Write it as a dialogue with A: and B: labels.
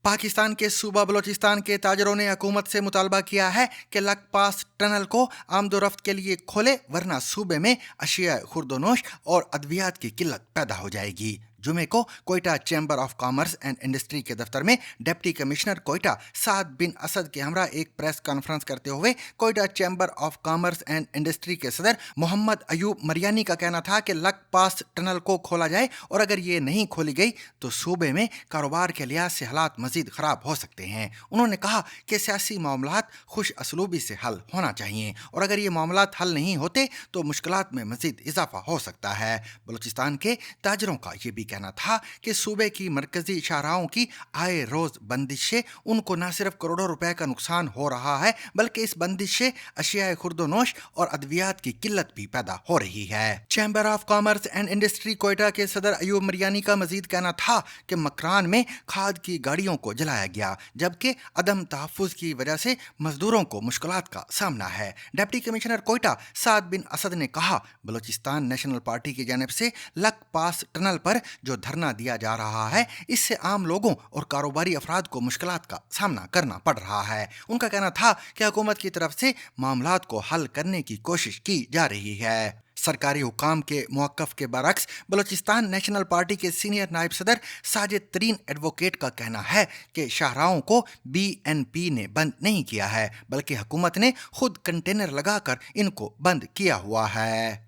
A: पाकिस्तान के सूबा बलोचिस्तान के ताजरों ने हुकूमत से मुतालबा किया है कि लकपास टनल को आमदोरफ्त के लिए खोले, वरना सूबे में अशिया खुर्दोनोश और अद्वियात की किल्लत पैदा हो जाएगी। जुमे को Quetta chamber of commerce and industry के दफ्तर में डिप्टी कमिश्नर कोयटा साद बिन असद के हमरा एक प्रेस कॉन्फ्रेंस करते हुए Quetta chamber of commerce and industry के सदर मोहम्मद अयूब मरियानी का कहना था कि लकपास टनल को खोला जाए और अगर ये नहीं खोली गई तो सूबे में कारोबार के लिहाज से हालात मजीद खराब हो सकते हैं। उन्होंने कहा कि सियासी मामलात खुश असलूबी से हल होना चाहिए और अगर ये मामलात हल नहीं होते तो मुश्किलात में मजीद इजाफा हो सकता है। बलूचिस्तान के ताजरों का ये भी कहना था कि सूबे की मरकजी शाहराहों की आए रोज बंदिश से उनको न सिर्फ करोड़ों रुपए का नुकसान हो रहा है, बल्कि इस बंदिश से अशिया खुर्दोनोश और अद्वियात की किल्लत भी पैदा हो रही है। Chamber of commerce and industry Quetta के सदर अयूब मरियानी का मजीद कहना था कि मकरान में खाद की गाड़ियों को जलाया गया, जबकि अदम तहफ़्फ़ुज़ की वजह से मजदूरों को मुश्किलात का सामना है। डिप्टी कमिश्नर कोयटा साद बिन असद ने कहा, बलूचिस्तान नेशनल पार्टी की जानिब से लकपास टनल पर जो धरना दिया जा रहा है, इससे आम लोगों और कारोबारी अफराद को मुश्किलात का सामना करना पड़ रहा है। उनका कहना था कि हुकूमत की तरफ से मामलात को हल करने की कोशिश की जा रही है। सरकारी हुकाम के मौक़िफ़ के बरक्स बलूचिस्तान नेशनल पार्टी के सीनियर नायब सदर साजिद तरीन एडवोकेट का कहना है कि शाहराहों को BNP ने बंद नहीं किया है, बल्कि हुकूमत ने खुद कंटेनर लगाकर इनको बंद किया हुआ है।